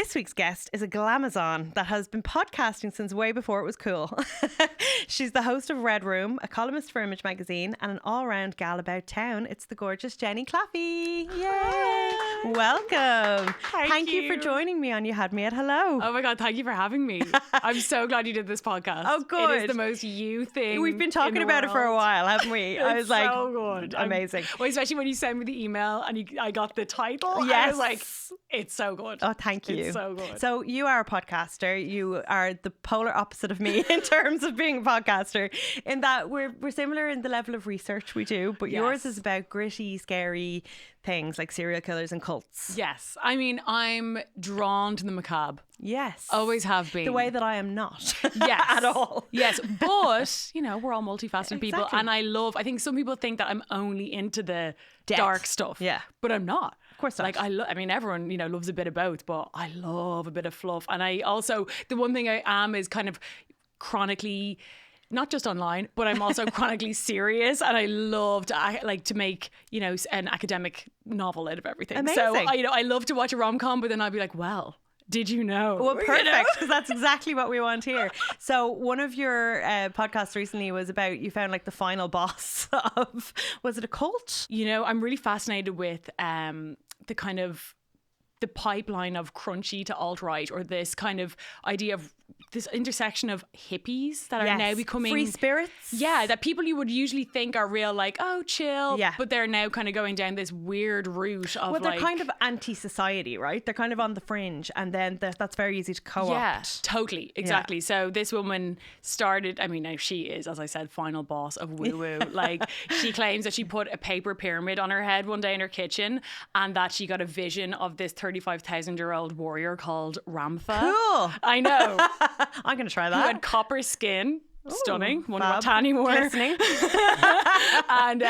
This week's guest is a glamazon that has been podcasting since way before it was cool. She's the host of Red Room, a columnist for Image magazine, and an all-round gal about town. It's the gorgeous Jenny Claffey. Yay! Hi. Welcome. Thank you for joining me on You Had Me at Hello. Oh my God, thank you for having me. I'm so glad you did this podcast. Oh, good. It is the most you thing. We've been talking about it for a while, haven't we? I was like, so good. Amazing. Well, especially when you sent me the email and I got the title. Yes. I was like, it's so good. Oh, thank you. It's so good. So you are a podcaster. You are the polar opposite of me in terms of being a podcaster, in that we're similar in the level of research we do, but yours is about gritty, scary things like serial killers and cults. Yes. I mean, I'm drawn to the macabre. Yes. Always have been. The way that I am not. Yes. At all. Yes. But, you know, we're all multifaceted people. Exactly. And I think some people think that I'm only into the dark stuff. Yeah. But I'm not. Of course not. Like, I mean, everyone, you know, loves a bit of both, but I love a bit of fluff. And I also, the one thing I am is kind of chronically, not just online, but I'm also chronically serious, and I love to make, you know, an academic novel out of everything. Amazing. So I love to watch a rom-com, but then I'll be like, well, did you know? Well, perfect, You know? because that's exactly what we want here. So one of your podcasts recently was about, you found like the final boss of, was it a cult? You know, I'm really fascinated with the kind of the pipeline of crunchy to alt-right, or this kind of idea of this intersection of hippies that are now becoming free spirits. Yeah, that people you would usually think are real, like, oh, chill. Yeah. But they're now kind of going down this weird route of, Well, they're like, kind of anti-society, right? They're kind of on the fringe, and then that's very easy to co-opt. yeah, totally, exactly. So this woman started, I mean, now she is, as I said, final boss of woo-woo. Like, she claims that she put a paper pyramid on her head one day in her kitchen, and that she got a vision of this 35,000-year-old warrior called Ramtha. Cool. I know. I'm going to try Who that. had copper skin. Stunning. Wonder fab. what Tanny wore. Listening. And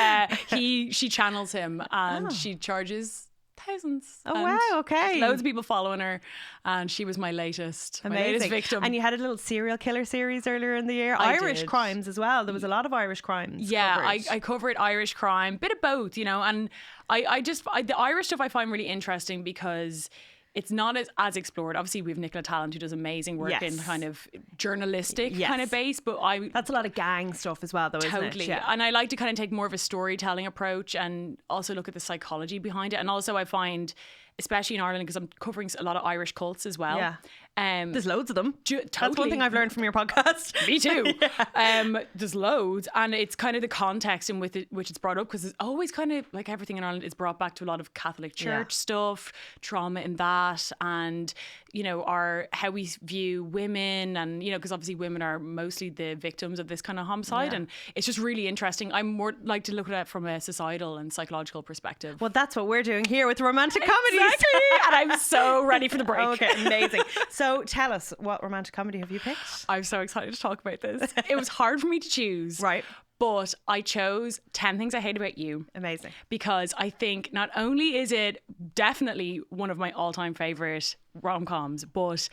she channels him, and she charges thousands. Oh, And wow, okay. loads of people following her, and she was my latest Amazing. victim. And you had a little serial killer series earlier in the year. I Irish did. crimes as well. There was a lot of Irish crimes. Yeah, covered. I covered Irish crime, bit of both, you know, and I the Irish stuff I find really interesting because it's not as explored. Obviously, we have Nicola Tallant, who does amazing work in kind of journalistic kind of base, but that's a lot of gang stuff as well, though, isn't it? totally. Yeah. And I like to kind of take more of a storytelling approach and also look at the psychology behind it. And also I find, especially in Ireland, because I'm covering a lot of Irish cults as well. Yeah. There's loads of them. Totally. That's one thing I've learned from your podcast. Me too. There's loads, and it's kind of the context in which it's brought up, because it's always kind of like everything in Ireland is brought back to a lot of Catholic Church stuff, trauma in that, and you know, how we view women, and you know, because obviously women are mostly the victims of this kind of homicide, and it's just really interesting. I'm more like to look at it from a societal and psychological perspective. Well, that's what we're doing here with romantic comedies. Exactly. And I'm so ready for the break. Okay, amazing. So tell us, what romantic comedy have you picked? I'm so excited to talk about this. It was hard for me to choose. Right. But I chose 10 Things I Hate About You. Amazing. Because I think not only is it definitely one of my all-time favourite rom-coms, but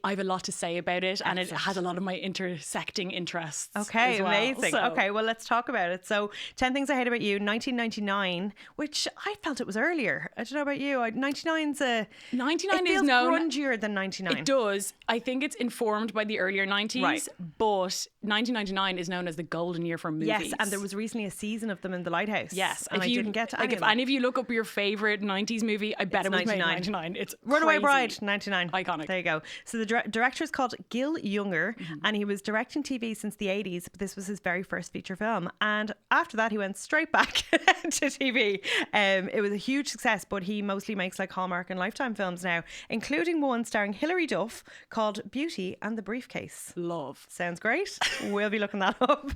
I have a lot to say about it. Excellent. And it has a lot of my intersecting interests. Okay, as well. amazing. So, okay, well, let's talk about it. So 10 Things I Hate About You, 1999, which I felt it was earlier. I don't know about you. 99's a... 99 it feels is known... grungier than 99. It does. I think it's informed by the earlier 90s. Right. But 1999 is known as the golden year for movies. Yes, and there was recently a season of them in the Lighthouse. Yes. And I didn't get to like, any if of them. any of you look up your favourite 90s movie, I bet it was made in 99. It's Runaway crazy. Bride, 99. Iconic. There you go. So the director is called Gil Junger, and he was directing TV since the 80s, but this was his very first feature film. And after that, he went straight back to TV. It was a huge success, but he mostly makes like Hallmark and Lifetime films now, including one starring Hilary Duff called Beauty and the Briefcase. Love. Sounds great. We'll be looking that up.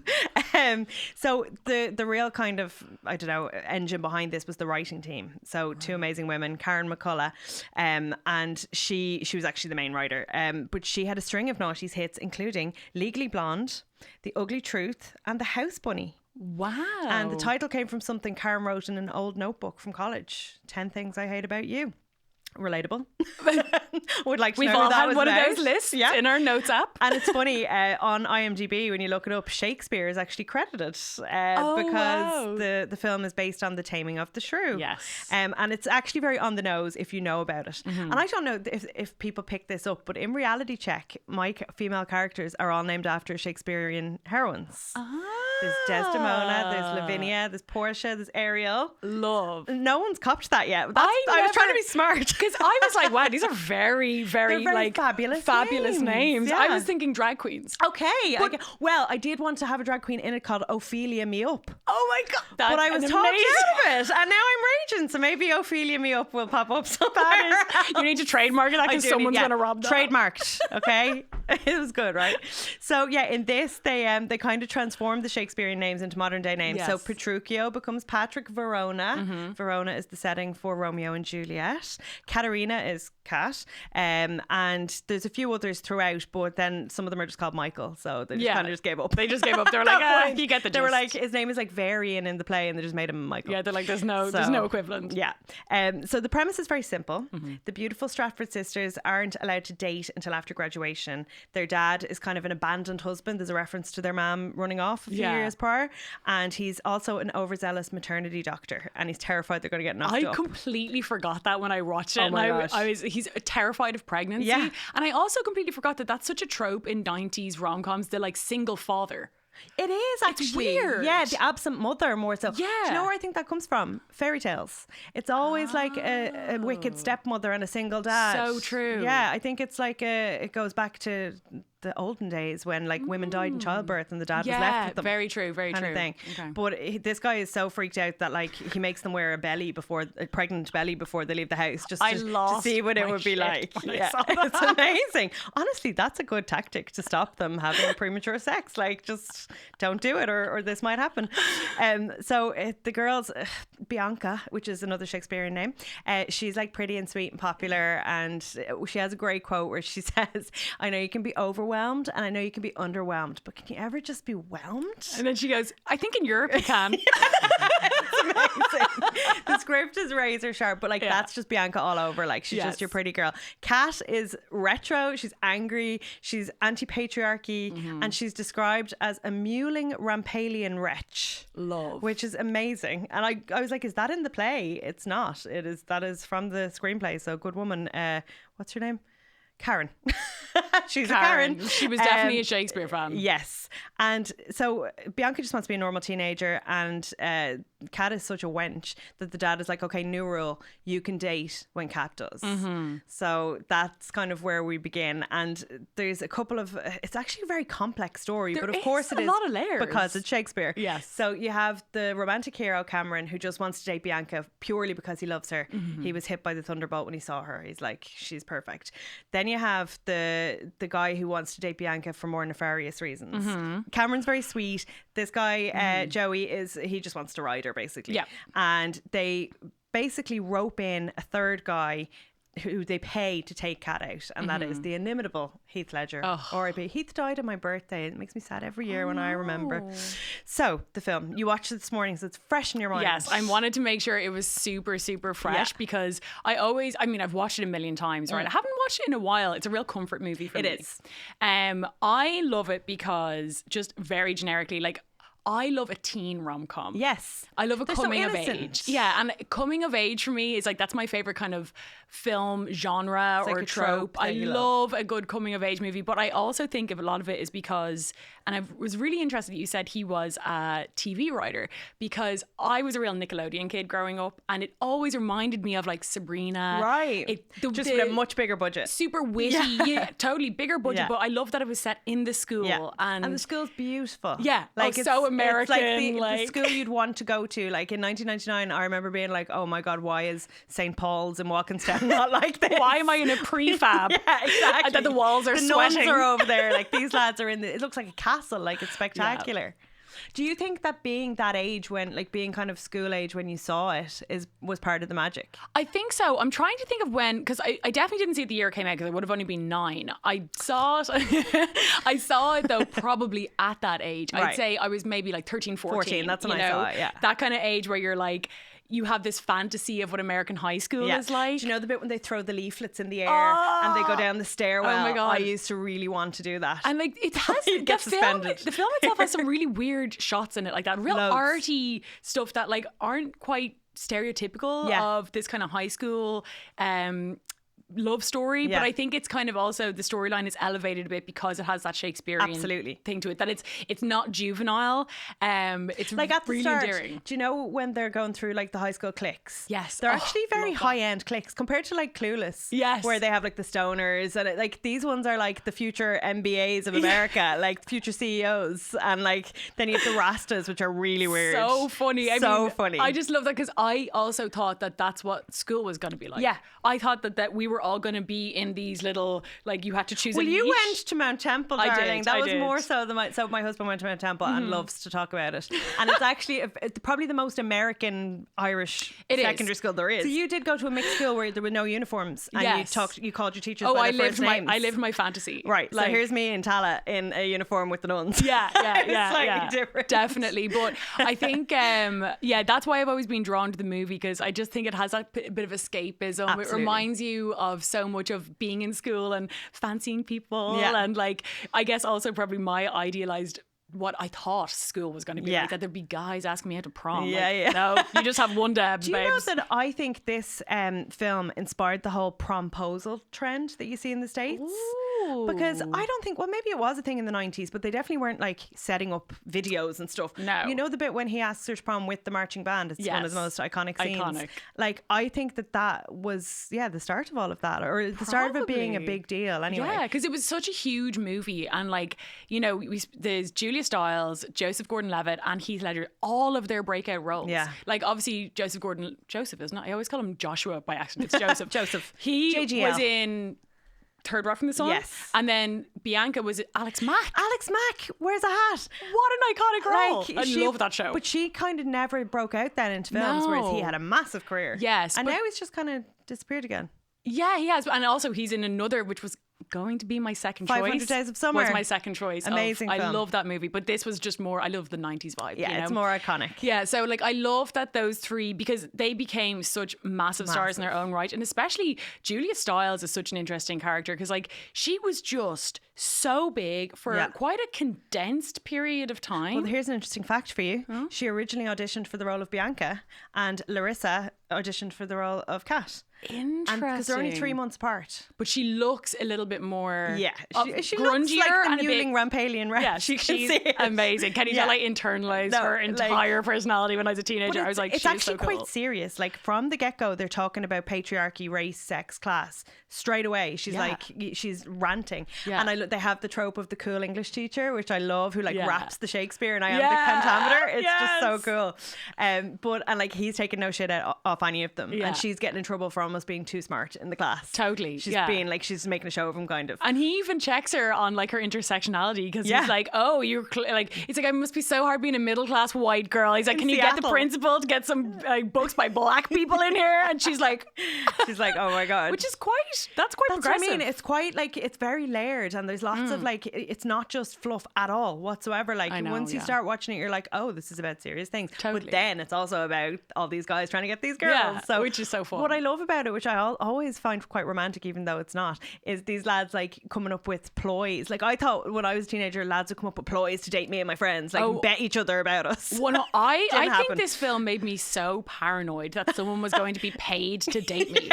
So the real kind of, I don't know, engine behind this was the writing team. So two amazing women, Karen McCullough, and she was actually the main writer. But she had a string of noughties hits, including Legally Blonde, The Ugly Truth, and The House Bunny. Wow. And the title came from something Karen wrote in an old notebook from college. 10 Things I Hate About You. Relatable. Would like to We've know who all that had was one about. of those lists Yeah. in our notes app. And it's funny, on IMDb, when you look it up, Shakespeare is actually credited because wow. the film is based on the taming of the shrew. Yes. And it's actually very on the nose if you know about it. And I don't know if people pick this up, but in Reality Check, my female characters are all named after Shakespearean heroines. There's Desdemona, there's Lavinia, there's Portia, there's Ariel. Love. No one's copped that yet. I was trying to be smart. Because I was like, wow, these are very, very, They're very like fabulous names. yeah. I was thinking drag queens. Okay. I did want to have a drag queen in it called Ophelia Me Up. Oh my God. But I was talked out of it. And now I'm raging. So maybe Ophelia Me Up will pop up somewhere. You need to trademark it because someone's going to rob that. Trademarked. Okay. It was good, right? So yeah, in this, they kind of transformed the Shakespearean names into modern day names. Yes. So Petruchio becomes Patrick Verona. Verona is the setting for Romeo and Juliet. Katerina is Kat. And there's a few others throughout, but then some of them are just called Michael. So they just kind of just gave up. They just gave up. They were like, you get the gist. They were like, his name is like Varian in the play, and they just made him Michael. Yeah, they're like, there's no equivalent. Yeah. So the premise is very simple. The beautiful Stratford sisters aren't allowed to date until after graduation. Their dad is kind of an abandoned husband. There's a reference to their mom running off a few years prior. And he's also an overzealous maternity doctor, and he's terrified they're going to get knocked up. I completely forgot that when I watched it. Oh my gosh. He's terrified of pregnancy. Yeah. And I also completely forgot that that's such a trope in 90s rom-coms, the like single father. It is actually weird. Yeah, the absent mother more so. Yeah. Do you know where I think that comes from? Fairy tales. It's always like a wicked stepmother and a single dad. So true. Yeah, I think it's like it goes back to the olden days when like women died in childbirth and the dad was left with them. Very true, very kind true. of thing. Okay. But this guy is so freaked out that like he makes them wear a pregnant belly before they leave the house just to see what it would be like. Yeah. It's amazing. Honestly, that's a good tactic to stop them having premature sex. Like just don't do it or this might happen. So the girls, Bianca, which is another Shakespearean name, she's like pretty and sweet and popular, and she has a great quote where she says, I know you can be overwhelmed and I know you can be underwhelmed, but can you ever just be whelmed? And then she goes, I think in Europe you can. It's amazing. The script is razor sharp, but like that's just Bianca all over. Like she's just your pretty girl. Kat is retro, she's angry, she's anti-patriarchy, and she's described as a mewling Rampalian wretch. Love. Which is amazing. And I was like, is that in the play? It's not. That is from the screenplay. So good woman. What's her name? Karen. She's a Karen. She was definitely a Shakespeare fan. Yes. And so Bianca just wants to be a normal teenager, and Kat is such a wench that the dad is like, okay, new rule, you can date when Kat does. So that's kind of where we begin. And there's a couple of, it's actually a very complex story, but of course it is a lot of layers because it's Shakespeare. Yes. So you have the romantic hero Cameron, who just wants to date Bianca purely because he loves her. He was hit by the thunderbolt when he saw her. He's like, she's perfect. Then you have the guy who wants to date Bianca for more nefarious reasons. Cameron's very sweet. This guy, Joey, he just wants to ride her basically. Yeah. And they basically rope in a third guy who they pay to take Kat out, and that is the inimitable Heath Ledger. R.I.P. Heath died on my birthday. It makes me sad every year when I remember. So the film, you watched it this morning, so it's fresh in your mind. Yes, I wanted to make sure it was super, super fresh because I've watched it a million times, right? I haven't watched it in a while. It's a real comfort movie for me. It is. I love it because just very generically, like, I love a teen rom-com. Yes. I love a They're coming so of innocent. age. Yeah, and coming of age for me is like, that's my favorite kind of film genre like or a trope. I that you love a good coming of age movie, but I also think of a lot of it is because, and I was really interested that you said he was a TV writer, because I was a real Nickelodeon kid growing up, and it always reminded me of like Sabrina. Right. Just with a much bigger budget. Super witty, totally bigger budget, but I love that it was set in the school. And the school's beautiful. Yeah, like it's so American. It's like the school you'd want to go to. Like in 1999, I remember being like, oh my God, why is St. Paul's in Walkinstown not like this? Why am I in a prefab? Yeah, exactly. And that the walls are sweating. The nuns are over there. Like these lads are it looks like a castle. Like it's spectacular. Yeah. Do you think that being that age when, like being kind of school age when you saw it was part of the magic? I think so. I'm trying to think of when, because I definitely didn't see it the year it came out because I would have only been 9. I saw it though probably at that age. Right. I'd say I was maybe like 13, 14. 14, that's when I saw it, yeah. That kind of age where you're like, you have this fantasy of what American high school is like. Do you know the bit when they throw the leaflets in the air and they go down the stairwell? Oh my God. I used to really want to do that. And like it has You get the film itself has some really weird shots in it, like that real Loads. arty stuff that like aren't quite stereotypical of this kind of high school love story, but I think it's kind of also the storyline is elevated a bit because it has that Shakespearean thing to it, that it's not juvenile. It's like at the really start, endearing. do you know when they're going through like the high school cliques? Yes. They're actually very high-end cliques compared to like Clueless. Yes. Where they have like the stoners and like these ones are like the future MBAs of America, like future CEOs, and like then you have the Rastas, which are really weird. So funny. Funny. I just love that because I also thought that that's what school was going to be like. Yeah. I thought that we were all going to be in these little, like you had to choose Well, a you niche. went to Mount Temple, I darling. did, That I was did. more so than so my husband went to Mount Temple and loves to talk about it. And it's actually it's probably the most American Irish secondary school there is. So you did go to a mixed school where there were no uniforms, and you called your teachers by their first names. I lived my fantasy. Right. Like, so here's me in Tala in a uniform with the nuns. Yeah, It's slightly different. Definitely. But I think, that's why I've always been drawn to the movie, because I just think it has that bit of escapism. Absolutely. It reminds you of so much of being in school and fancying people. Yeah. And like, I guess also probably my idealized what I thought school was going to be like, that there'd be guys asking me out to prom. No, you just have one dab, Do you know that I think this film inspired the whole promposal trend that you see in the States? Ooh. Because I don't think, well, maybe it was a thing in the 90s, but they definitely weren't like setting up videos and stuff. No. You know the bit when he asks her to prom with the marching band? It's one of the most iconic scenes. Iconic. Like, I think that was, the start of all of that, or the start of it being a big deal anyway. Yeah, because it was such a huge movie. And like, you know, there's Julia Stiles, Joseph Gordon-Levitt and Heath Ledger, all of their breakout roles. Yeah. Like obviously Joseph, isn't it? I always call him Joshua by accident. It's Joseph. Joseph. He JGL. was in Third Rock from the Sun. Yes. And then Bianca was Alex Mack. Alex Mack wears a hat. What an iconic role. I she- love that show. But she kind of never broke out then into films, whereas he had a massive career. Yes, And but- now he's just kind of disappeared again. Yeah, he has. And also he's in another, which was going to be my second 500 choice. Days of Summer. Was my second choice. Amazing I film. love that movie. But this was just more, I love the 90s vibe. Yeah, you know? it's more iconic. Yeah, so like I love that those three, because they became such massive stars in their own right. And especially Julia Stiles is such an interesting character, because like she was just so big for quite a condensed period of time. Well, here's an interesting fact for you. She originally auditioned for the role of Bianca, and Larissa auditioned for the role of Kat. Interesting. Because they're only 3 months apart. But she looks a little bit more She grungier looks like the and a Mewling bit. Rampalian rep. Yeah, She can she's see it. amazing. Can you tell I internalized her entire personality when I was a teenager? I was like, it's she's actually so cool. quite serious. Like from the get-go, they're talking about patriarchy, race, sex, class. Straight away, she's she's ranting. Yeah. And they have the trope of the cool English teacher, which I love, who like raps the Shakespeare and iambic Yeah. pentameter. It's Yes. just so cool. And like he's taking no shit off any of them. Yeah. And she's getting in trouble for almost being too smart in the class. Totally, She's yeah. being like, she's making a show of him kind of. And he even checks her on like her intersectionality, because he's like, oh, you're like, it's like, I must be so hard being a middle class white girl. He's like, can you get the Seattle. principal to get some books by black people in here? And she's like, oh my God. which is quite, that's quite That's progressive. what I mean. It's quite like, it's very layered, and there's lots of like, it's not just fluff at all whatsoever. Like I know, once you yeah. start watching it, you're like, oh, this is about serious things. Totally. But then it's also about all these guys trying to get these girls. Yeah, So which is so fun. What I love about it, which I always find quite romantic, even though it's not, is these lads like coming up with ploys. Like I thought when I was a teenager, lads would come up with ploys to date me and my friends, like bet each other about us. I think happen. this film made me so paranoid that someone was going to be paid to date me.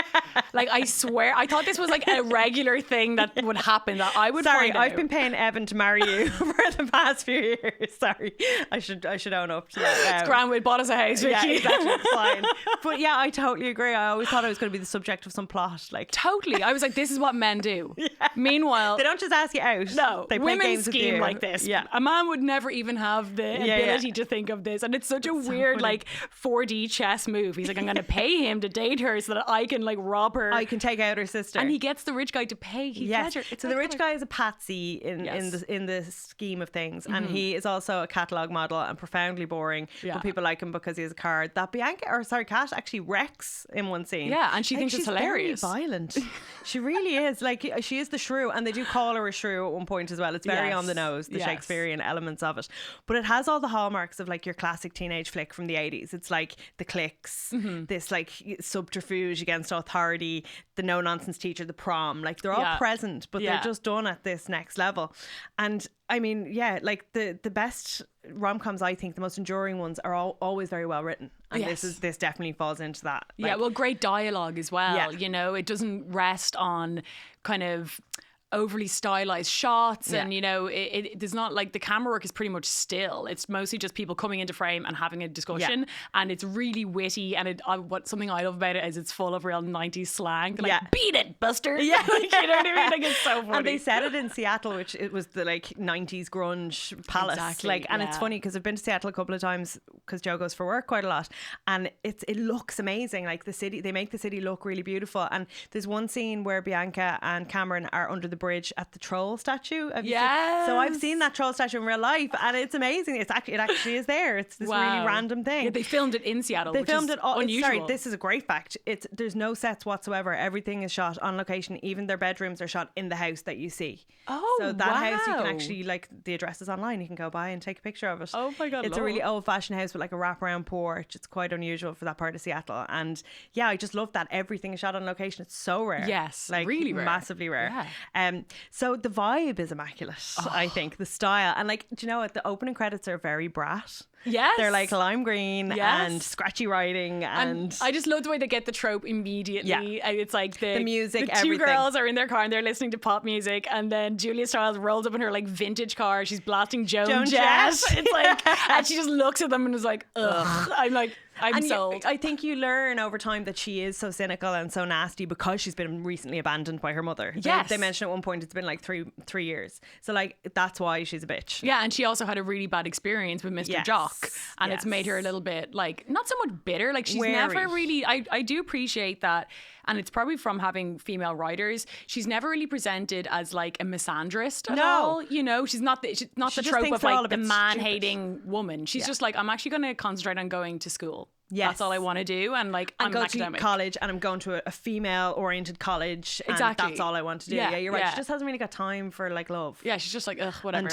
Like I swear, I thought this was like a regular thing that would happen, that I would Sorry, find out. I've been paying Evan to marry you for the past few years. Sorry, I should own up to that. Grand, we bought us a house, Vicki. Yeah, exactly. It's fine. But yeah, I totally agree. I always thought I was going to be the subject of some plot. Like Totally. I was like, this is what men do. Meanwhile, they don't just ask you out. no, they play women games with scheme you. like this. Yeah. A man would never even have the ability to think of this. And it's such a weird, funny. like 4D chess move. He's like, I'm going to pay him to date her so that I can like rob her. I can take out her sister. and he gets the rich guy to pay Heath Ledger. It's So the rich guy is a patsy in the scheme of things, and he is also a catalogue model and profoundly boring. Yeah. But people like him because he has a car that Kat actually wrecks in one scene. Yeah, and she thinks it's hilarious. Very violent. She really is. Like, she is the shrew, and they do call her a shrew at one point as well. It's very on the nose, the Shakespearean elements of it. But it has all the hallmarks of like your classic teenage flick from the 80s. It's like the cliques, this like subterfuge against authority, the no nonsense teacher, the prom. Like, they're all present, but they're just done at this next level. And I mean, yeah, like the best rom-coms, I think the most enduring ones are always very well written, and this definitely falls into that. Like, well, great dialogue as well. You know, it doesn't rest on kind of overly stylized shots, and you know, it there's not like, the camera work is pretty much still. It's mostly just people coming into frame and having a discussion, and it's really witty. And something I love about it is it's full of real 90s slang. They're like, beat it, Buster. Like, you know what I mean? Like, it's so funny. And they set it in Seattle, which it was the like 90s grunge palace. Exactly, like, and it's funny because I've been to Seattle a couple of times because Joe goes for work quite a lot, and it looks amazing. Like, the city, they make the city look really beautiful. And there's one scene where Bianca and Cameron are under the bridge at the troll statue. So I've seen that troll statue in real life, and it's amazing. It actually is there. It's this really random thing. Yeah, they filmed it in Seattle. They filmed it all. Unusual. Sorry, this is a great fact. There's no sets whatsoever. Everything is shot on location. Even their bedrooms are shot in the house that you see. So that house, you can actually, like, the address is online. You can go by and take a picture of it. Oh my God, it's a really old-fashioned house with like a wraparound porch. It's quite unusual for that part of Seattle, and yeah, I just love that everything is shot on location. It's so rare. Yes, like, really rare, massively rare. So the vibe is immaculate. I think the style, and like, do you know what, the opening credits are very brat. Yes. They're like lime green and scratchy writing, and I just love the way they get the trope immediately. And it's like the music, the two everything. girls are in their car and they're listening to pop music, and then Julia Stiles rolls up in her like vintage car. She's blasting Joan Jett. It's like, and she just looks at them and is like, ugh. I'm like, I'm sold. I think you learn over time that she is so cynical and so nasty because she's been recently abandoned by her mother. They mention at one point it's been like three years. So like, that's why she's a bitch. Yeah, and she also had a really bad experience with Mr. Jock, and it's made her a little bit like, not so much bitter. Like, she's never really. I do appreciate that, and it's probably from having female writers. She's never really presented as like a misandrist at all. You know, she's not the trope of like the man-hating woman. She's just like, I'm actually going to concentrate on going to school. That's all I want to do, and like, I'm go academic. to college, and I'm going to a female-oriented college. Exactly, and that's all I want to do. Yeah, you're right. She just hasn't really got time for like love. Yeah, she's just like, ugh, whatever.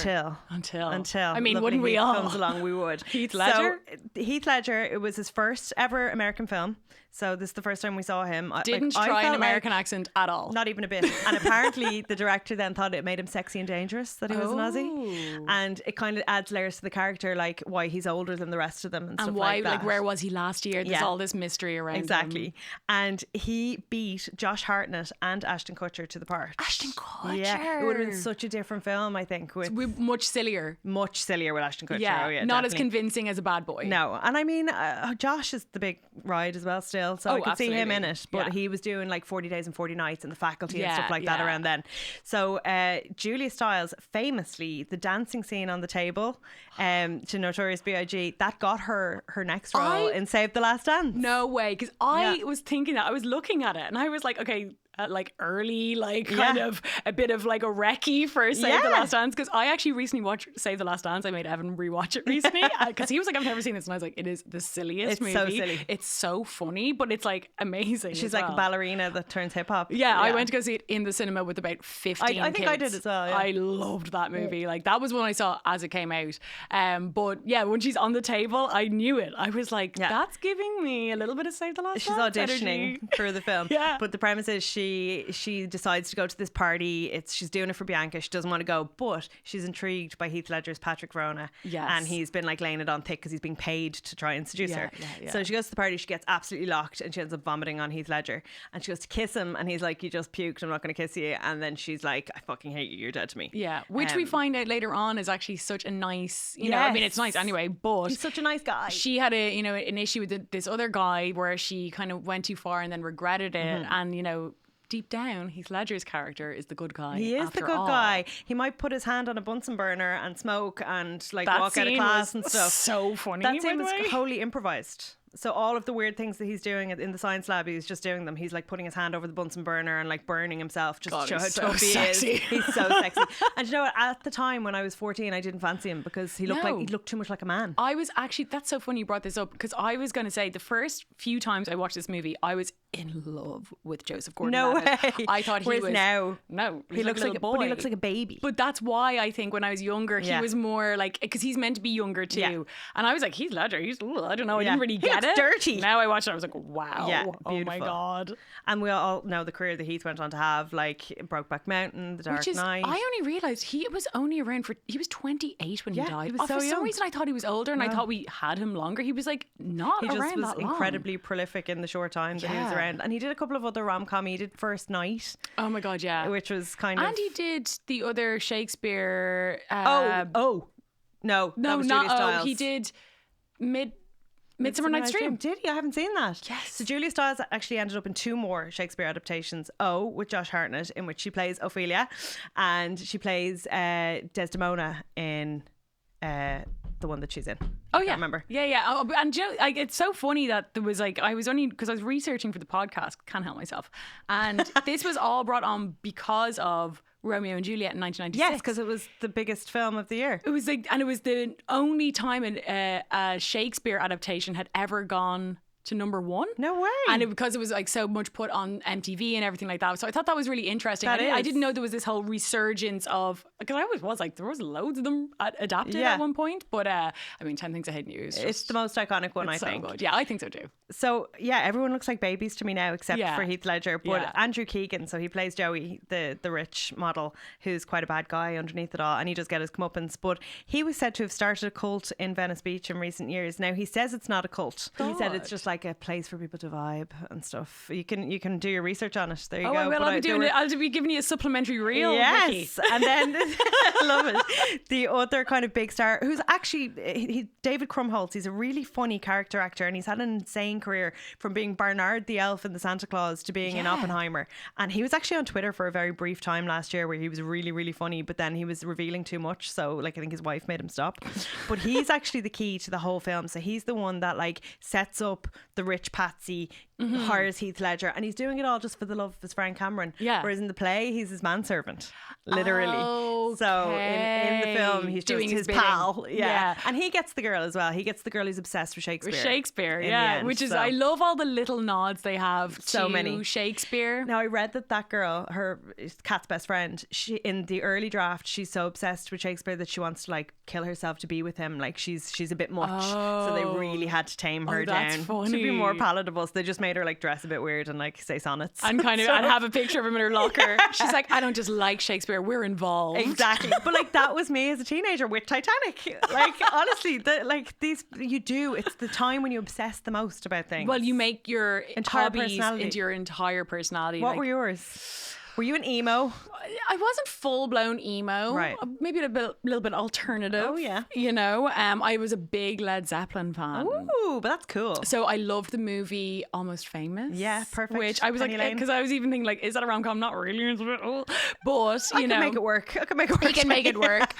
Until. I mean, wouldn't we all? Comes along, we would. Heath Ledger. So, Heath Ledger. It was his first ever American film. So this is the first time we saw him. Didn't try an American accent at all. Not even a bit. And apparently the director then thought it made him sexy and dangerous that he was an Aussie. And it kind of adds layers to the character, like why he's older than the rest of them and stuff why, like that. like, where was he last year? There's all this mystery around him. And he beat Josh Hartnett and Ashton Kutcher to the part. Ashton Kutcher. Yeah. It would have been such a different film, I think. Much sillier. Much sillier with Ashton Kutcher. Yeah, not definitely. As convincing as a bad boy. No. And I mean, Josh is the big ride as well still. So I could see him in it. But he was doing like 40 Days and 40 Nights and The Faculty and stuff like that around then. So Julia Stiles, famously, the dancing scene on the table to Notorious B.I.G., that got her next role in Save the Last Dance. No way. Because I was thinking that. I was looking at it and I was like, okay, like early, like kind of a bit of like a recce for Save the Last Dance, because I actually recently watched Save the Last Dance. I made Evan rewatch it recently because he was like, I've never seen this, and I was like, it is the silliest movie. It's so silly. It's so funny, but it's like amazing. She's like a ballerina that turns hip hop. Yeah, I went to go see it in the cinema with about 15 kids. I think I did as well. I loved that movie. Like, that was one I saw as it came out. But yeah, when she's on the table, I knew it. I was like, that's giving me a little bit of Save the Last Dance. She's auditioning for the film. But the premise is she decides to go to this party. She's doing it for Bianca. She doesn't want to go, but she's intrigued by Heath Ledger's Patrick Verona. And he's been like laying it on thick because he's being paid to try and seduce her. So she goes to the party, she gets absolutely locked, and she ends up vomiting on Heath Ledger. And she goes to kiss him, and he's like, you just puked, I'm not going to kiss you. And then she's like, I fucking hate you, you're dead to me. Yeah, which we find out later on is actually such a nice, you know, I mean, it's nice anyway, but he's such a nice guy. She had an issue with this other guy where she kind of went too far and then regretted it. And, you know, deep down, Heath Ledger's character is the good guy. He is the good guy. He might put his hand on a Bunsen burner and smoke and like walk out of class and stuff. So funny. That scene was wholly improvised. So all of the weird things that he's doing in the science lab, he's just doing them. He's like putting his hand over the Bunsen burner and like burning himself just to show how tough he is. He's so sexy. And you know what? At the time when I was 14, I didn't fancy him because he looked too much like a man. I was actually, that's so funny you brought this up, because I was going to say the first few times I watched this movie, I was in love with Joseph Gordon-Levitt. No way. I thought he was now. No, He looks like a boy. But he looks like a baby. But that's why I think when I was younger, he Yeah. was more like, because he's meant to be younger too. Yeah. And I was like, Heath Ledger, I don't know, I Yeah. didn't really He get looks it. dirty. Now I watched it, I was like, wow. Yeah, Oh my beautiful. God. And we all know the career that Heath went on to have, like Brokeback Mountain, The Dark Knight. I only realised he was only around he was 28 when he Yeah, died. he was so For some young. reason I thought he was older and I thought we had him longer. He was like not He around just was that long. incredibly prolific in the short time that he was Yeah. around. And he did a couple of other rom-com. He did First Night, Oh my God, yeah. which was kind of... And he did the other Shakespeare. No, that no, was not Julia Stiles. He did Midsummer Night's Dream. Did he? I haven't seen that. Yes. So Julia Stiles actually ended up in 2 more Shakespeare adaptations. With Josh Hartnett, in which she plays Ophelia, and she plays Desdemona in the one that she's in. Oh I yeah, can't remember. Yeah. Oh, and you know, like, it's so funny that there was like, I was only because I was researching for the podcast, can't help myself, and this was all brought on because of Romeo and Juliet in 1996. Yes, because it was the biggest film of the year. It was like, and it was the only time a Shakespeare adaptation had ever gone to number 1. No way. And because it was like so much put on MTV and everything like that. So I thought that was really interesting. I didn't know there was this whole resurgence of, because I always was like, there was loads of them adapted at one point. But I mean, 10 Things I Hate in You is just, it's the most iconic one, I think. so good. Yeah, I think so too. So yeah, everyone looks like babies to me now, except Yeah. for Heath Ledger. But Yeah. Andrew Keegan, so he plays Joey, the rich model, who's quite a bad guy underneath it all, and he does get his comeuppance. But he was said to have started a cult in Venice Beach in recent years. Now he says it's not a cult. He said it's just like a place for people to vibe and stuff. You can do your research on it. There you go. I will. But I'll be giving you a supplementary reel. Yes, Vicki. and then I love it. The other kind of big star, who's actually David Krumholtz. He's a really funny character actor, and he's had an insane career from being Bernard the elf in the Santa Claus to being in Oppenheimer. And he was actually on Twitter for a very brief time last year where he was really, really funny, but then he was revealing too much. So like I think his wife made him stop. But he's actually the key to the whole film. So he's the one that like sets up the rich patsy, hires Heath Ledger, and he's doing it all just for the love of his friend Cameron. Yeah. Whereas in the play, he's his manservant, literally. So in the film, he's doing just his bidding. pal. Yeah. And he gets the girl as well. He gets the girl who's obsessed with Shakespeare. Shakespeare, in the yeah. end, Which is, so. I love all the little nods they have So to many. Shakespeare. Now I read that girl, her Kat's best friend, she in the early draft, she's so obsessed with Shakespeare that she wants to like kill herself to be with him. Like she's a bit much, so they really had to tame her that's down funny. to be more palatable. So they just made her like dress a bit weird and like say sonnets And kind of So- and have a picture of him in her locker. She's like, I don't just like Shakespeare, we're involved. Exactly. But like that was me as a teenager with Titanic. Like honestly, it's the time when you obsess the most about things. Well, you make your Entire hobbies personality. into your entire personality. What like, were yours? Were you an emo? I wasn't full blown emo. Right. Maybe a little bit alternative. Oh, yeah. You know, I was a big Led Zeppelin fan. Ooh, but that's cool. So I loved the movie Almost Famous. Yeah, perfect. Which I was Penny like, Lane. because I was even thinking like, is that a rom-com? Not really. It's a bit, but I you can know, make it work. I can make it work. we can make it work.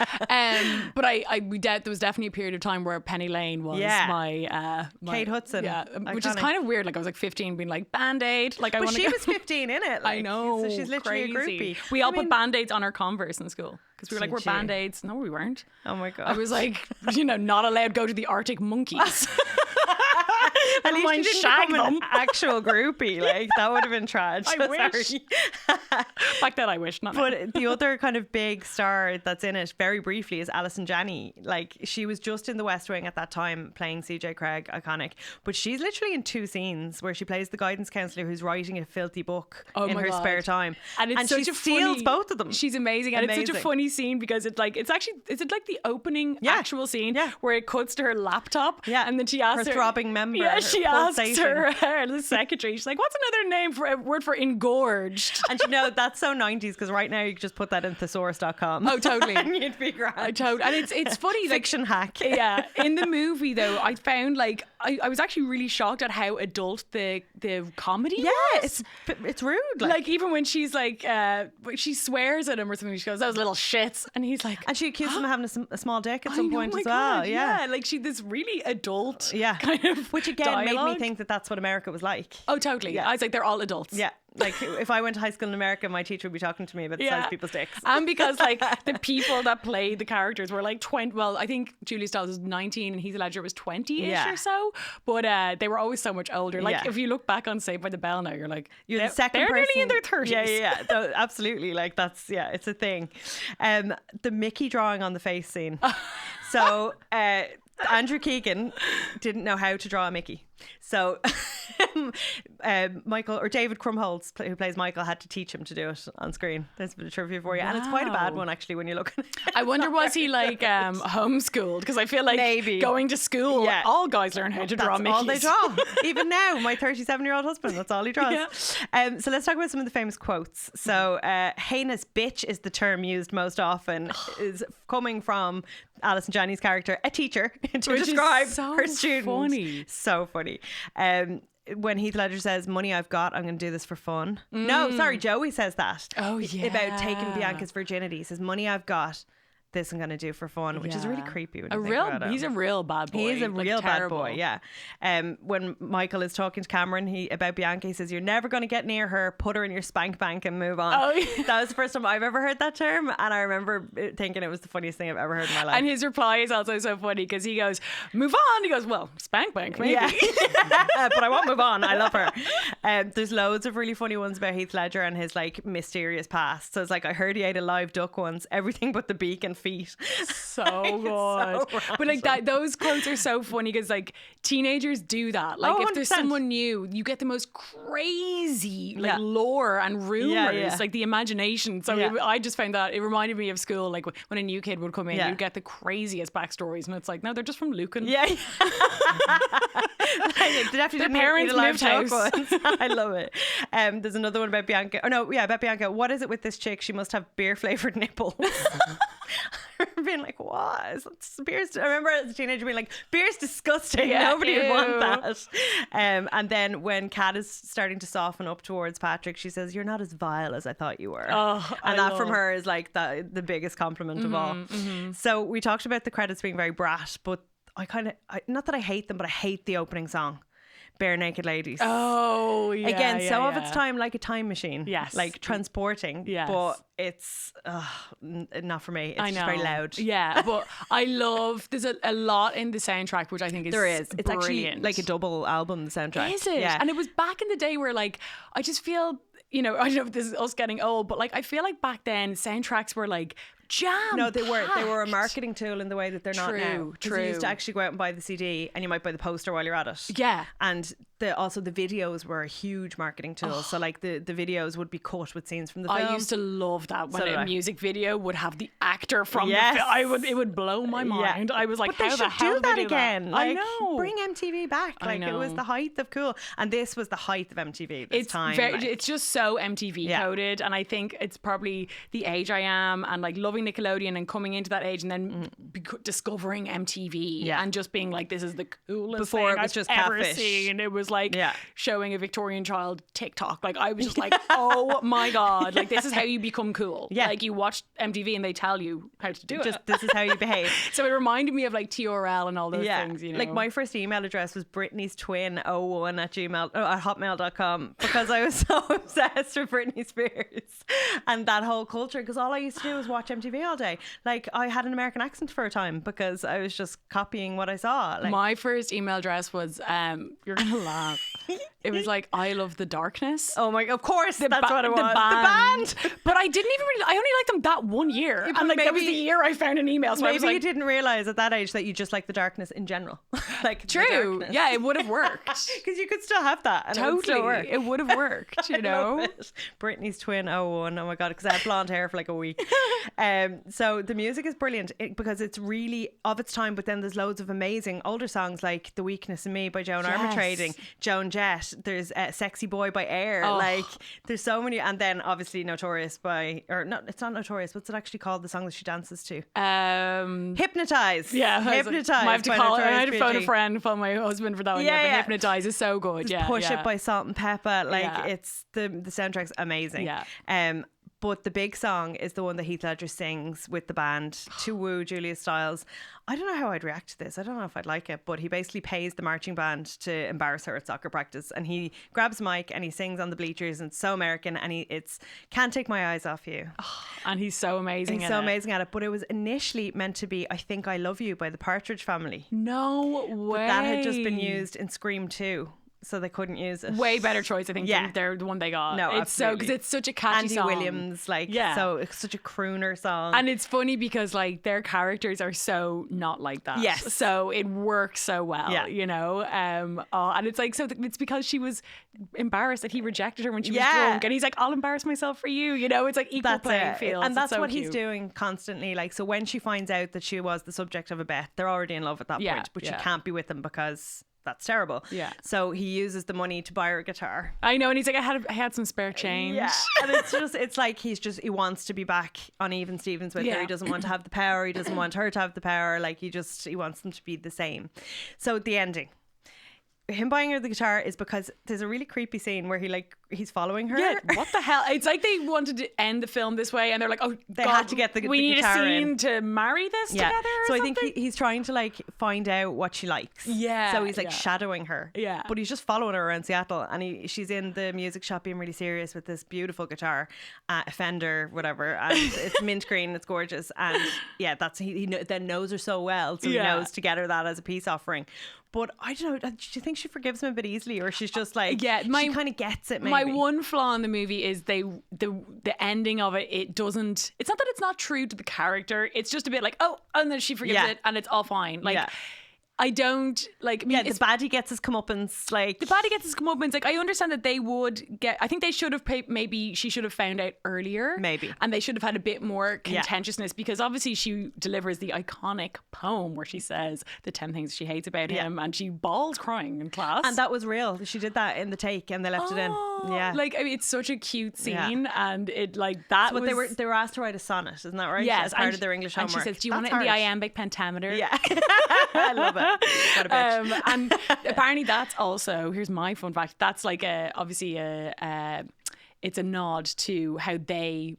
But there was definitely a period of time where Penny Lane was my Kate Hudson. Yeah, which is Iconic. kind of weird. Like I was like 15, being like Band-Aid. Like I But want to. she was 15 in it. Like, I know. So she's literally crazy. a groupie. We all I mean, put Band-Aids on our Converse in school because we were like, we're Did you? Band-Aids. No, we weren't. Oh my god. I was like, not allowed to go to the Arctic Monkeys. At least mind you didn't shag become an them. actual groupie. Like that would have been tragic. I wish. Sorry. Back then I wish, not now. But the other kind of big star that's in it, very briefly, is Alison Janney. Like she was just in The West Wing at that time, playing CJ Craig, iconic. But she's literally in 2 scenes where she plays the guidance counsellor who's writing a filthy book in my her God. spare time, And it's such she a steals funny, both of them. She's amazing, and it's such a Amazing. funny scene because it's like is it like the opening Yeah. actual scene Yeah. where it cuts to her laptop, and then she asks her throbbing member, yeah, her she asks pulsation. the secretary, she's like, what's another name for a word for engorged? And you know that's so 90s because right now you could just put that in thesaurus.com. Oh, totally. And you'd be grand. And it's funny, like, Fiction hack. yeah, in the movie though, I found like I was actually really shocked at how adult the comedy was. It's rude. Like even when she's like, she swears at him or something, she goes, "Those little shits," and he's like, and she accused him of having a small dick at I some know, point my as well. God, Yeah. like she this really adult, kind of which again made dialogue. me think that that's what America was like. Oh, totally. Yeah. I was like, they're all adults. Yeah. Like if I went to high school in America, my teacher would be talking to me about the size of people's dicks. And because like the people that played the characters were like 20. Well, I think Julia Stiles was 19 and Heath Ledger was 20-ish or so. But they were always so much older. Like if you look back on Saved by the Bell now, you're like, you're the second they're person. nearly in their 30s. Yeah. No, absolutely. Like that's it's a thing. The Mickey drawing on the face scene. So Andrew Keegan didn't know how to draw a Mickey. So Michael or David Krumholtz, who plays Michael, had to teach him to do it on screen. There's a bit of trivia for you. And it's quite a bad one actually when you look at it. I wonder, was he like homeschooled? Because I feel like maybe going to school, all guys learn how to draw Mickeys. That's all they draw. Even now, my 37-year-old husband, that's all he draws. Yeah. So let's talk about some of the famous quotes. So heinous bitch is the term used most often, is coming from Alison Janney's character, a teacher, to Which describe is so her students. funny. So funny. When Heath Ledger says, "Money I've got, I'm going to do this for fun." No, sorry, Joey says that. Oh, yeah. About taking Bianca's virginity. He says, "Money I've got, this I'm going to do for fun," which is really creepy when you think about it. He's a real bad boy. He is a like, real terrible. bad boy, yeah. When Michael is talking to Cameron about Bianca, he says, "You're never going to get near her, put her in your spank bank and move on." Oh, yeah. That was the first time I've ever heard that term, and I remember thinking it was the funniest thing I've ever heard in my life. And his reply is also so funny because he goes, "Move on." He goes, "Well, spank bank, maybe." Yeah. But I won't move on. I love her. There's loads of really funny ones about Heath Ledger and his like mysterious past. So it's like, I heard he ate a live duck once, everything but the beak and feet. So good. But like those quotes are so funny because like teenagers do that. Like if there's 100%. someone new, you get the most crazy like lore and rumors, like the imagination. So I just found that it reminded me of school. Like when a new kid would come in, you'd get the craziest backstories, and it's like, no, they're just from Lucan. Yeah. Their parents moved house. I love it. There's another one about Bianca. Oh no, yeah, about Bianca. What is it with this chick? She must have beer flavored nipples. I remember being like, what? Beer's, I remember as a teenager being like, beer's disgusting. Yeah, Nobody would want ew. that. And then when Kat is starting to soften up towards Patrick, she says, "You're not as vile as I thought you were." And that from her is like the biggest compliment of all. So we talked about the credits being very brat, but I not that I hate them, but I hate the opening song. Bare Naked Ladies. Oh, yeah. Again, yeah, so yeah. of its time, like a time machine. Yes. Like transporting. Yes. But it's not for me. It's just very loud. Yeah, but I love, there's a lot in the soundtrack, which I think is There is. It's brilliant. actually like a double album, the soundtrack. Is it? Yeah. And it was back in the day where like, I just feel, I don't know if this is us getting old, but like, I feel like back then soundtracks were like, jam. No, they were a marketing tool in the way that they're not now. True. You used to actually go out and buy the CD, and you might buy the poster while you're at it. Yeah. And also the videos were a huge marketing tool. So like the videos would be cut with scenes from the film. I used to love that when So did a I. music video would have the actor from Yes. the film. It would blow my mind. I was like, but how they the should hell do did that they again. I Like, know. bring MTV back. Like it was know. the height of cool, and this was the height of MTV. This time, It's just so MTV coded, and I think it's probably the age I am, and like loving Nickelodeon and coming into that age, and then discovering MTV, and just being like, this is the coolest Before thing it was I've just ever Catfish. seen. It was like Yeah. showing a Victorian child TikTok. Like I was just like, oh my god, like this is how you become cool. Yeah. Like you watch MTV and they tell you how to do it. This is how you behave. So it reminded me of like TRL and all those things. Like my first email address was Britney's twin 01 at hotmail.com because I was so obsessed with Britney Spears and that whole culture, because all I used to do was watch MTV all day. Like I had an American accent for a time because I was just copying what I saw. Like, my first email address was you're gonna laugh. It was like, I love the darkness. oh my, of course, that's what it was. The band. But I didn't even really, I only liked them that one year. but And like that was maybe- the year I found an email. So I was Maybe you like, didn't realize at that age that you just like the darkness in general. Like the true. darkness. Yeah, it would have worked. Because you could still have that and it would still work. Totally. It would have worked, you know? Love it. Britney's twin 01. Oh my god, because I had blonde hair for like a week. So the music is brilliant because it's really of its time, but then there's loads of amazing older songs like The Weakness in Me by Joan Yes. Armatrading, Joan Jett, there's Sexy Boy by Air. Oh. Like there's so many, and then obviously Notorious by, or no, it's not Notorious. What's it actually called? The song that she dances to? Hypnotize. Yeah, Hypnotize. I have to call. I had to phone a B.I.G.. friend, phone my husband for that one. Yeah, but Hypnotize is so good. Yeah, Push It by Salt and Pepper. Like Yeah. it's the soundtrack's amazing. Yeah. But the big song is the one that Heath Ledger sings with the band to woo Julia Stiles. I don't know how I'd react to this. I don't know if I'd like it, but he basically pays the marching band to embarrass her at soccer practice, and he grabs a mic and he sings on the bleachers, and it's so American, and it's Can't Take My Eyes Off You. And he's so amazing. He's so amazing at it. But it was initially meant to be I Think I Love You by the Partridge Family. No way. But that had just been used in Scream 2. So they couldn't use it. Way better choice, I think. Yeah. Than they're the one they got. No, it's so because it's such a catchy Andy song. Williams, like, Yeah. so it's such a crooner song. And it's funny because like their characters are so not like that. Yes. So it works so well. Yeah. You know. And it's like it's because she was embarrassed that he rejected her when she was Yeah. drunk, and he's like, "I'll embarrass myself for you." You know, it's like equal playing it. field, And that's so what he's cute. doing constantly. Like, so when she finds out that she was the subject of a bet, they're already in love at that Yeah, point, but yeah. she can't be with him because that's terrible. Yeah. So he uses the money to buy her a guitar. I know, and he's like, I had some spare change. Yeah. And it's like he wants to be back on even Stevens with her. Yeah. He doesn't want to have the power. He doesn't want her to have the power. Like he wants them to be the same. So the ending. Him buying her the guitar is because there's a really creepy scene where he's following her. Yeah, what the hell? It's like they wanted to end the film this way, and they're like, "Oh, They God, had to get the we need a guitar scene in." to marry this Yeah. together." Or So I something? think he's trying to like find out what she likes. Yeah, So he's like yeah. shadowing her. Yeah. But he's just following her around Seattle, and she's in the music shop being really serious with this beautiful guitar, a Fender, whatever, and it's mint green, it's gorgeous, and yeah, that's he then knows her so well, so Yeah. he knows to get her that as a peace offering. But I don't know. Do you think she forgives him a bit easily, or she's just like, Yeah, she kind of gets it? Maybe. My one flaw in the movie is the ending of it. It doesn't. It's not that it's not true to the character. It's just a bit like, oh, and then she forgives Yeah. it, and it's all fine. Like, Yeah. I don't like. I mean, Yeah, the baddie gets his comeuppance. Like the baddie gets his comeuppance. Like, I understand that they would get. I think they should have maybe she should have found out earlier. Maybe. And they should have had a bit more contentiousness because obviously she delivers the iconic poem where she says the 10 things she hates about him, and she bawls crying in class. And that was real. She did that in the take, and they left it in. Yeah. Like, I mean, it's such a cute scene, Yeah. and it like that. But was, they were asked to write a sonnet, isn't that right? Yes, As part and of their English and homework. she says, "Do you want That's it in the hard. iambic pentameter?" Yeah. I love it. What a bitch. And apparently that's also, here's my fun fact, that's like obviously it's a nod to how they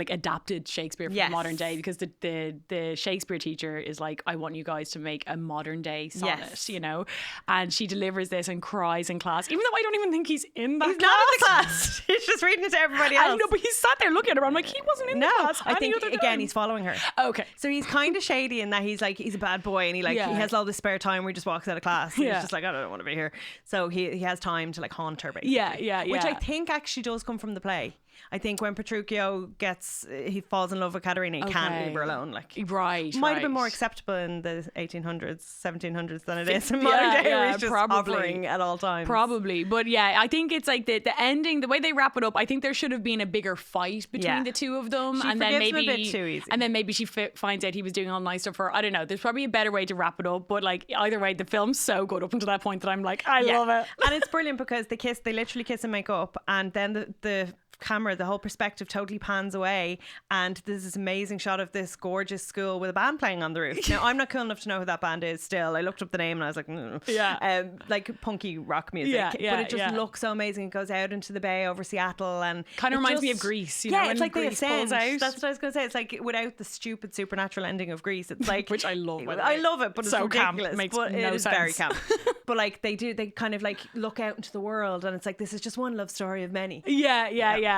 adapted Shakespeare for the Yes. modern day, because the Shakespeare teacher is like, I want you guys to make a modern day sonnet, Yes. you know, and she delivers this and cries in class, even though I don't even think he's in that He's class. not in the class. He's just reading it to everybody else. I know, but he sat there looking at her. I'm like, he wasn't in the No, class. I any think other again time. he's following her. Okay. So he's kind of shady in that he's a bad boy, and he Yeah. has all this spare time where he just walks out of class. And Yeah. He's just like, I don't want to be here. So he has time to like haunt her basically. Yeah. Which I think actually does come from the play. I think when Petruchio he falls in love with Caterina, he can't leave her alone. Like Right. might have been more right. acceptable in the 1800s, 1700s than it is in modern day, where he's just hovering at all times. Probably. But yeah, I think it's like the ending, the way they wrap it up, I think there should have been a bigger fight between Yeah. the two of them. She and then forgives him maybe a bit too easy. And then maybe she finds out he was doing all nice stuff for her. I don't know. There's probably a better way to wrap it up. But like either way, the film's so good up until that point that I'm like, I love it. And it's brilliant because they literally kiss and make up, and then the camera, the whole perspective totally pans away, and there's this amazing shot of this gorgeous school with a band playing on the roof. Now I'm not cool enough to know who that band is still. I looked up the name and I was like, like punky rock music. But it just looks so amazing. It goes out into the bay over Seattle, and Kind of it reminds me just- of Grease. You yeah, know, when it's like Grease they pulls ascend. out. That's what I was going to say. It's like without the stupid supernatural ending of Grease. It's like Which I love, by the I way. love it, but it's So camp. ridiculous. Makes but no it is very sense. camp. But like they kind of like look out into the world, and it's like this is just one love story of many. Yeah.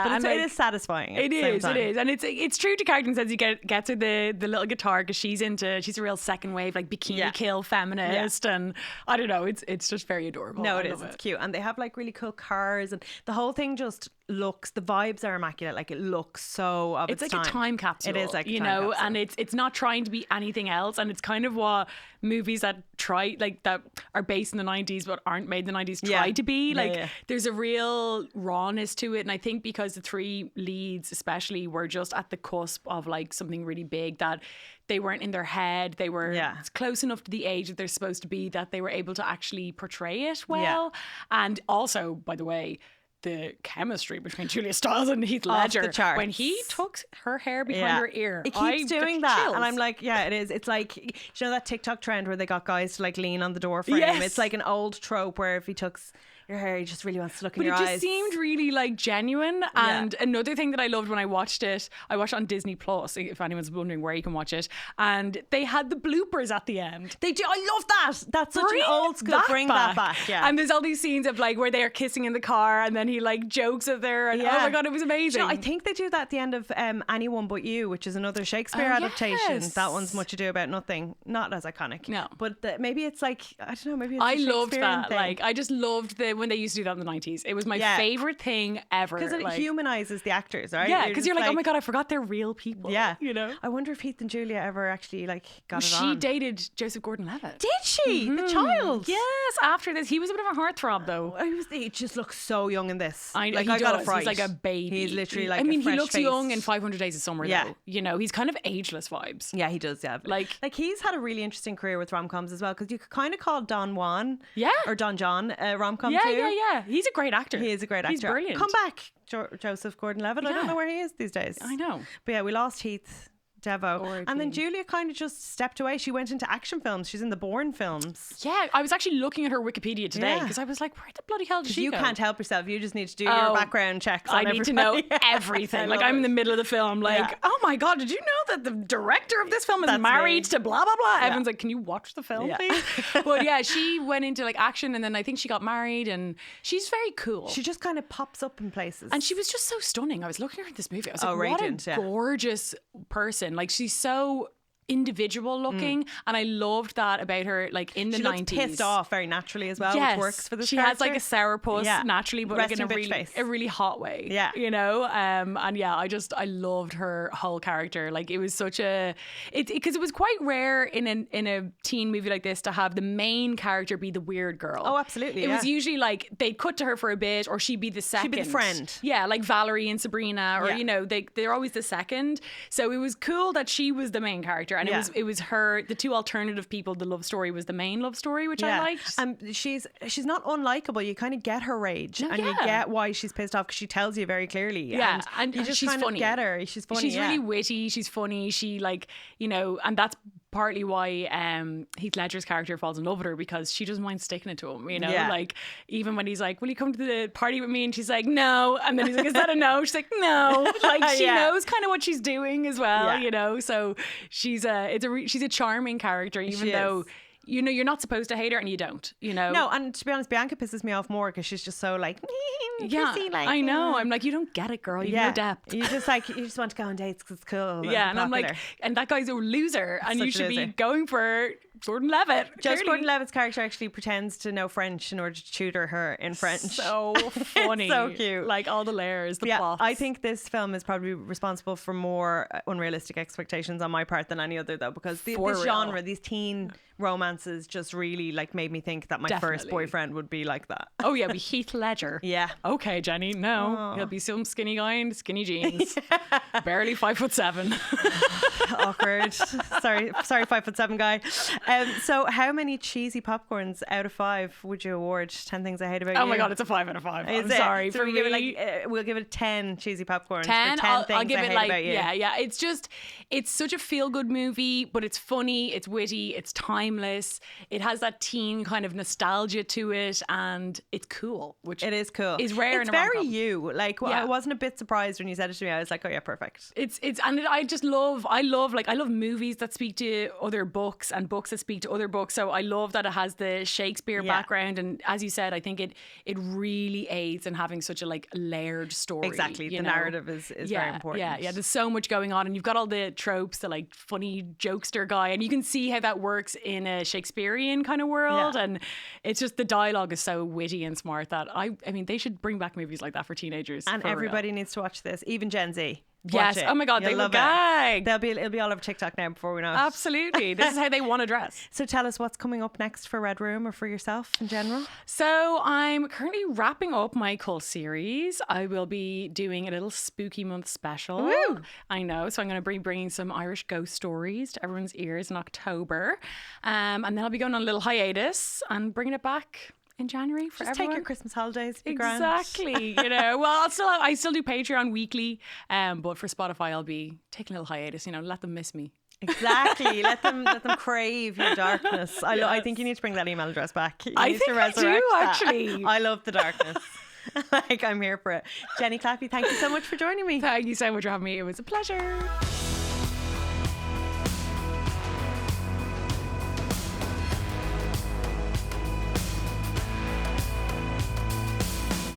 But And it like, is satisfying. At It the same is, time. and it's true to character in the sense you gets her the little guitar because she's a real second wave like bikini kill feminist, and I don't know, it's just very adorable. No, I it is. love It's cute, and they have like really cool cars, and the whole thing just looks, the vibes are immaculate. Like, it looks so of its like time. a time capsule. It is like a you time know, capsule. and it's not trying to be anything else, and it's kind of what movies that try, like, that are based in the 90s but aren't made in the 90s try to be. Like, there's a real rawness to it, and I think because the three leads especially were just at the cusp of like something really big, that they weren't in their head, they were close enough to the age that they're supposed to be, that they were able to actually portray it well. And also, by the way, the chemistry between Julia Stiles and Heath Ledger, when he took her hair behind her ear, he keeps doing that, chills. and I'm like, yeah, it is. It's like, you know that TikTok trend where they got guys to like lean on the door frame. Yes. It's like an old trope where if he took your hair, he just really wants to look in your eyes. But it just seemed really like genuine. And another thing that I loved when I watched it on Disney Plus, if anyone's wondering where you can watch it, and they had the bloopers at the end. They do. I love that. That's such an old school. Bring that back. Yeah. And there's all these scenes of like where they're kissing in the car, and then he like jokes at her, and oh my god, it was amazing. You know, I think they do that at the end of Anyone But You, which is another Shakespeare adaptation. Yes. That one's Much Ado About Nothing. Not as iconic. No, but maybe it's like, I don't know. Maybe it's I a loved that. thing. Like, I just loved when they used to do that in the 90s. It was my favorite thing ever. Because it like, humanizes the actors, right? Yeah, because you're like, oh my god, I forgot they're real people. Yeah, you know. I wonder if Heath and Julia ever actually like got it on. She dated Joseph Gordon-Levitt. Did she? The child? Yes. After this, he was a bit of a heartthrob though. He just looks so young in this. I like, he I got a does. fright. He's like a baby. He's literally like. I mean, a fresh he looks face. young in 500 Days of Summer. Yeah. Though. You know, he's kind of ageless vibes. Yeah, he does. Yeah, like he's had a really interesting career with rom-coms as well, because you could kind of call Don Juan, or Don John, a rom-com too. Yeah. He's a great actor. He is a great actor. He's brilliant. Come back, Joseph Gordon-Levitt. I don't know where he is these days. I know. But yeah, we lost Heath. Devo. R.I.P. And then Julia kind of just stepped away. She went into action films. She's in the Bourne films. Yeah, I was actually looking at her Wikipedia today because I was like, where the bloody hell did she go? You can't help yourself. You just need to do your background checks on I need to know everything. Like, I'm in the middle of the film. Like, oh my God, did you know that the director of this film is married to blah, blah, blah? Everyone's like, can you watch the film, please? But yeah, she went into like action, and then I think she got married, and she's very cool. She just kind of pops up in places. And she was just so stunning. I was looking at her in this movie. I was like, radiant, what a gorgeous person. Like, she's so individual looking, and I loved that about her. Like, in the 90s, looks pissed off very naturally as well, which works for this she character. has like a sourpuss naturally, but like in a really hot way, you know. And yeah, I loved her whole character. Like, it was such a because it was quite rare in a teen movie like this to have the main character be the weird girl. Oh, absolutely. It was usually like they'd cut to her for a bit, or she'd be the second, she'd be the friend, like Valerie and Sabrina, or you know, they're always the second. So it was cool that she was the main character, and it was her. The two alternative people. The love story was the main love story, which I liked. And she's not unlikable. You kind of get her rage, and you get why she's pissed off, because she tells you very clearly. Yeah, and you just she's kind funny. of get her. She's funny. She's really witty. She's funny. She, like, you know, and that's partly why Heath Ledger's character falls in love with her, because she doesn't mind sticking it to him, you know. Like, even when he's like, will you come to the party with me, and she's like, no, and then he's like, is that a no? She's like, no. Like, she knows kind of what she's doing as well, you know. So she's a charming character, even though, you know, you're not supposed to hate her, and you don't, you know. No, and to be honest, Bianca pisses me off more because she's just so like, kissy, like, I know. I'm like, you don't get it, girl. You have no depth. You just want to go on dates because it's cool. Yeah, and I'm like, and that guy's a loser, and you should be going for Gordon-Levitt. Joseph Gordon-Levitt's character actually pretends to know French in order to tutor her in French. So funny. So cute. Like, all the layers, the plots. I think this film is probably responsible for more unrealistic expectations on my part than any other, though, because this genre, these teen romances, just really like made me think that my first boyfriend would be like that. Oh yeah, be Heath Ledger. Yeah. Okay, Jenny. No, he'll be some skinny guy in skinny jeans, barely 5'7". Awkward. Sorry, 5'7" guy. So, how many cheesy popcorns out of 5 would you award 10 Things I Hate About You? Oh my God, it's a 5 out of 5. I'm sorry. So we'll give it 10 cheesy popcorns. 10. For 10 I'll give it like about you. Yeah. It's such a feel good movie, but it's funny, it's witty, it's timeless. It has that teen kind of nostalgia to it, and it's cool. Which it is cool. Is rare. It's in a very rom-com. you. Like, I wasn't a bit surprised when you said it to me. I was like, oh yeah, perfect. I love movies that speak to other books, and books that speak to other books. So I love that it has the Shakespeare background, and as you said, I think it really aids in having such a like layered story. Exactly, the narrative is very important. Yeah. There's so much going on, and you've got all the tropes, the like funny jokester guy, and you can see how that works in a Shakespearean kind of world. And it's just the dialogue is so witty and smart that I mean they should bring back movies like that for teenagers. And for everybody real. needs to watch this, even Gen Z. Yes. Watch it. Oh my God, You'll they will love gag. It'll be all over TikTok now before we know it. Absolutely. This is how they want to dress. So tell us what's coming up next for Red Room or for yourself in general. So I'm currently wrapping up my cult series. I will be doing a little spooky month special. Woo! I know. So I'm going to be bringing some Irish ghost stories to everyone's ears in October. And then I'll be going on a little hiatus and bringing it back in January for Just everyone. take your Christmas holidays. Be grand. Exactly. Well, I still do Patreon weekly, but for Spotify I'll be taking a little hiatus. Let them miss me. Exactly. Let them crave your darkness. I think you need to bring that email address back. You need to resurrect that. Actually. I love the darkness. I'm here for it. Jenny Claffey, thank you so much for joining me. Thank you so much for having me. It was a pleasure.